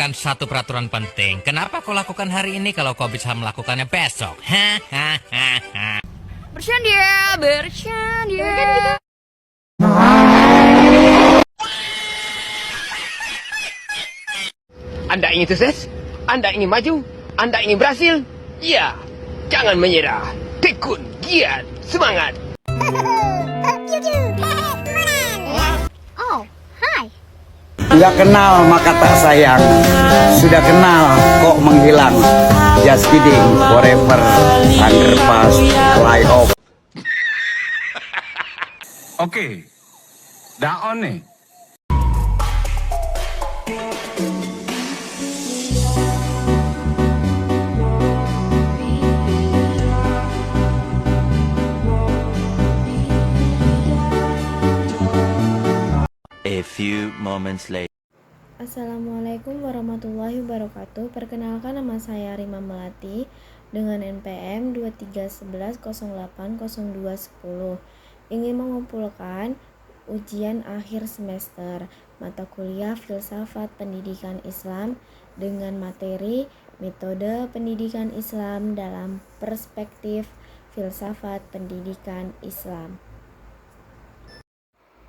melakukan satu peraturan penting. Kenapa kau lakukan hari ini kalau kau bisa melakukannya besok? Bercanda, bercanda. Anda ingin sukses? Anda ingin maju? Anda ingin berhasil? Ya, jangan menyerah. Tekun, giat, semangat. Oh, hai. Sudah kenal maka tak sayang, sudah kenal kok menghilang. Just kidding, forever, underpass, fly off. Oke, dah on nih. A few moments later. Assalamualaikum warahmatullahi wabarakatuh. Perkenalkan, nama saya Rima Melati dengan NPM 2311080210. Ingin mengumpulkan ujian akhir semester mata kuliah Filsafat Pendidikan Islam dengan materi metode pendidikan Islam dalam perspektif filsafat pendidikan Islam.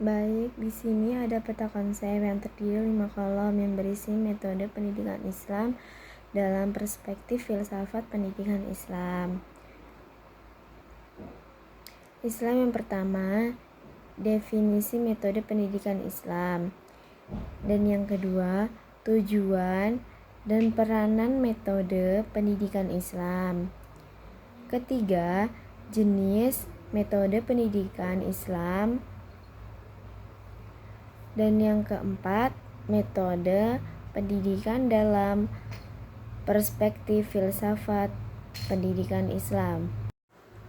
Baik, di sini ada peta konsep yang terdiri 5 kolom yang berisi metode pendidikan Islam dalam perspektif filsafat pendidikan Islam. Islam yang pertama, definisi metode pendidikan Islam. Dan yang kedua, tujuan dan peranan metode pendidikan Islam. Ketiga, jenis metode pendidikan Islam. Dan yang keempat, metode pendidikan dalam perspektif filsafat pendidikan Islam.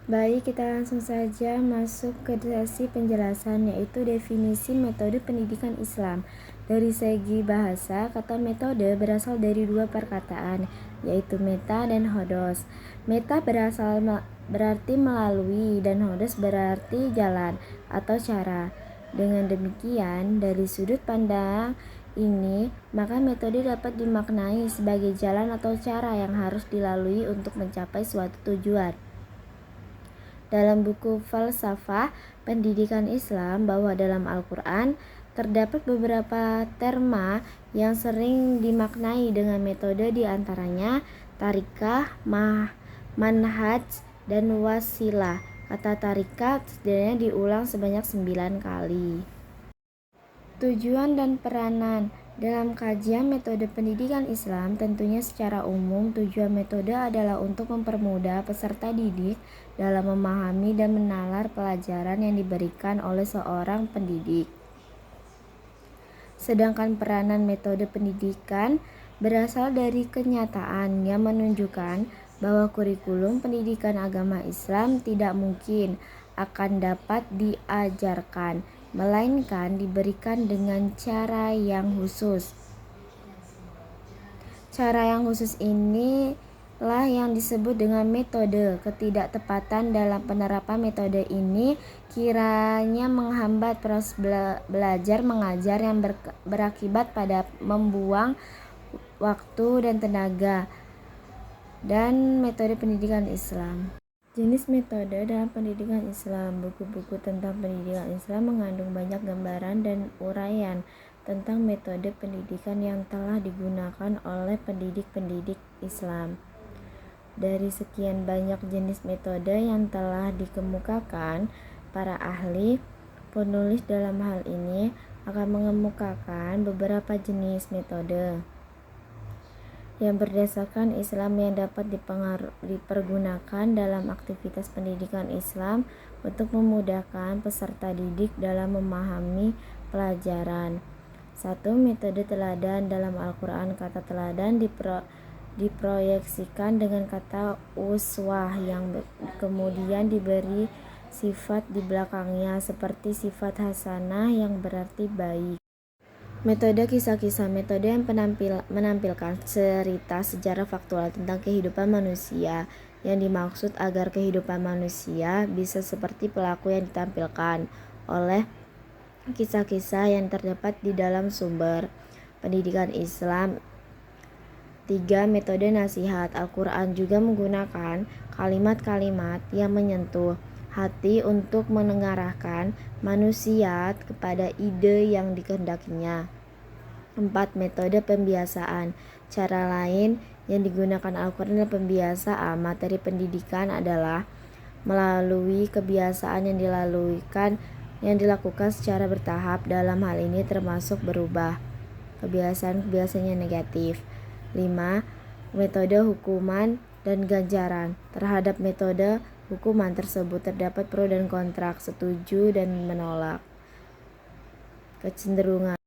Baik, kita langsung saja masuk ke sesi penjelasan, yaitu definisi metode pendidikan Islam. Dari segi bahasa, kata metode berasal dari dua perkataan, yaitu meta dan hodos. Meta berarti melalui dan hodos berarti jalan atau cara. Dengan demikian, dari sudut pandang ini, maka metode dapat dimaknai sebagai jalan atau cara yang harus dilalui untuk mencapai suatu tujuan. Dalam buku Falsafah Pendidikan Islam bahwa dalam Al-Quran terdapat beberapa terma yang sering dimaknai dengan metode, diantaranya tarikah, manhaj, dan wasilah. Kata tarikat setidaknya diulang sebanyak 9 kali. Tujuan dan peranan. Dalam kajian metode pendidikan Islam, tentunya secara umum tujuan metode adalah untuk mempermudah peserta didik dalam memahami dan menalar pelajaran yang diberikan oleh seorang pendidik. Sedangkan peranan metode pendidikan berasal dari kenyataan yang menunjukkan bahwa kurikulum pendidikan agama Islam tidak mungkin akan dapat diajarkan, melainkan diberikan dengan cara yang khusus. Cara yang khusus inilah yang disebut dengan metode. Ketidaktepatan dalam penerapan metode ini kiranya menghambat proses belajar mengajar yang berakibat pada membuang waktu dan tenaga. Dan metode pendidikan Islam. Jenis metode dalam pendidikan Islam. Buku-buku tentang pendidikan Islam mengandung banyak gambaran dan uraian tentang metode pendidikan yang telah digunakan oleh pendidik-pendidik Islam. Dari sekian banyak jenis metode yang telah dikemukakan, para ahli penulis dalam hal ini akan mengemukakan beberapa jenis metode yang berdasarkan Islam yang dapat dipergunakan dalam aktivitas pendidikan Islam untuk memudahkan peserta didik dalam memahami pelajaran. 1. Metode teladan. Dalam Al-Quran, kata teladan diproyeksikan dengan kata uswah yang kemudian diberi sifat di belakangnya seperti sifat hasanah yang berarti baik. Metode kisah-kisah. Metode yang menampilkan cerita sejarah faktual tentang kehidupan manusia yang dimaksud agar kehidupan manusia bisa seperti pelaku yang ditampilkan oleh kisah-kisah yang terdapat di dalam sumber pendidikan Islam 3. Metode nasihat. Al-Quran juga menggunakan kalimat-kalimat yang menyentuh hati untuk mengarahkan manusia kepada ide yang dikehendakinya. 4. Metode pembiasaan. Cara lain yang digunakan Al-Quran dalam pembiasaan materi pendidikan adalah melalui kebiasaan yang dilakukan secara bertahap. Dalam hal ini termasuk berubah kebiasaan-kebiasaan yang negatif. 5. Metode hukuman dan ganjaran. Terhadap metode hukuman tersebut terdapat pro dan kontra, setuju dan menolak. Kecenderungan.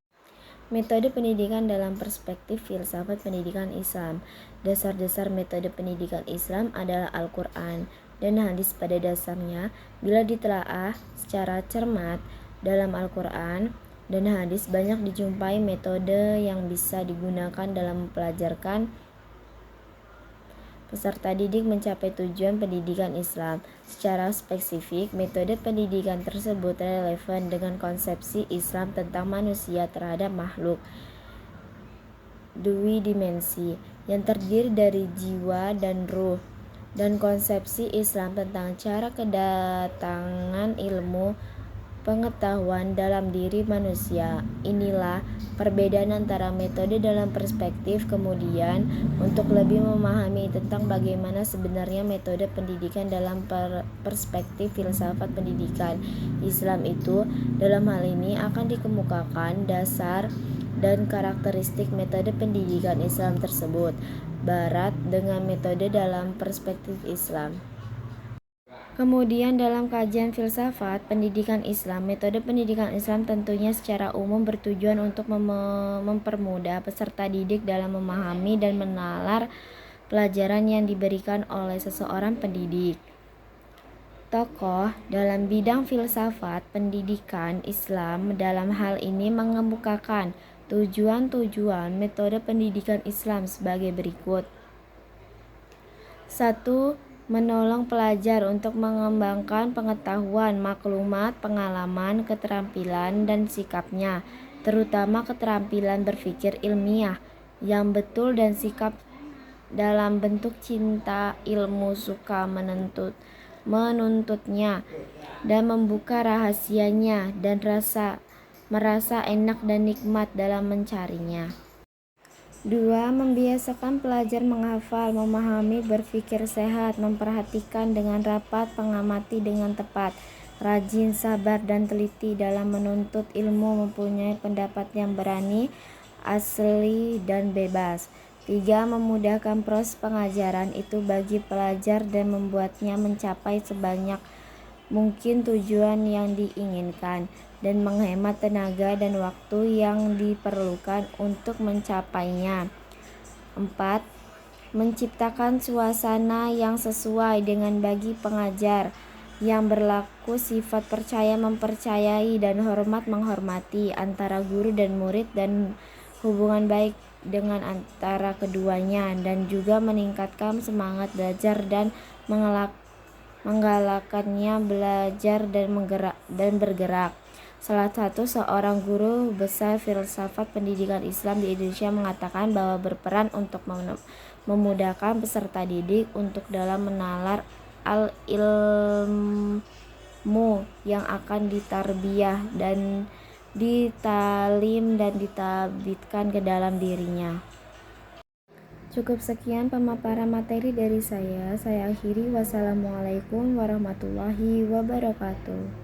Metode pendidikan dalam perspektif filsafat pendidikan Islam. Dasar-dasar metode pendidikan Islam adalah Al-Quran dan hadis pada dasarnya. Bila ditelaah secara cermat dalam Al-Quran dan hadis, banyak dijumpai metode yang bisa digunakan dalam mempelajarkan peserta didik mencapai tujuan pendidikan Islam. Secara spesifik, metode pendidikan tersebut relevan dengan konsepsi Islam tentang manusia terhadap makhluk dua dimensi yang terdiri dari jiwa dan ruh, dan konsepsi Islam tentang cara kedatangan ilmu pengetahuan dalam diri manusia. Inilah perbedaan antara metode dalam perspektif. Kemudian, untuk lebih memahami tentang bagaimana sebenarnya metode pendidikan dalam perspektif filsafat pendidikan Islam itu, dalam hal ini akan dikemukakan dasar dan karakteristik metode pendidikan Islam tersebut. Barat dengan metode dalam perspektif Islam. Kemudian dalam kajian filsafat pendidikan Islam, metode pendidikan Islam tentunya secara umum bertujuan untuk mempermudah peserta didik dalam memahami dan menalar pelajaran yang diberikan oleh seseorang pendidik. Tokoh dalam bidang filsafat pendidikan Islam dalam hal ini mengemukakan tujuan-tujuan metode pendidikan Islam sebagai berikut. 1. Menolong pelajar untuk mengembangkan pengetahuan, maklumat, pengalaman, keterampilan, dan sikapnya, terutama keterampilan berpikir ilmiah yang betul dan sikap dalam bentuk cinta ilmu, suka menuntutnya, dan membuka rahasianya, dan merasa enak dan nikmat dalam mencarinya. 2. Membiasakan pelajar menghafal, memahami, berpikir sehat, memperhatikan dengan rapat, mengamati dengan tepat, rajin, sabar, dan teliti dalam menuntut ilmu, mempunyai pendapat yang berani, asli, dan bebas. 3. Memudahkan proses pengajaran itu bagi pelajar dan membuatnya mencapai sebanyak mungkin tujuan yang diinginkan, dan menghemat tenaga dan waktu yang diperlukan untuk mencapainya. 4. Menciptakan suasana yang sesuai dengan bagi pengajar, yang berlaku sifat percaya mempercayai dan hormat menghormati antara guru dan murid, dan hubungan baik dengan antara keduanya, dan juga meningkatkan semangat belajar dan menggalakkannya belajar dan bergerak. Salah satu seorang guru besar filsafat pendidikan Islam di Indonesia mengatakan bahwa berperan untuk memudahkan peserta didik untuk dalam menalar ilmu yang akan ditarbiyah dan ditalim dan ditabitkan ke dalam dirinya. Cukup sekian pemaparan materi dari saya. Saya akhiri. Wassalamualaikum warahmatullahi wabarakatuh.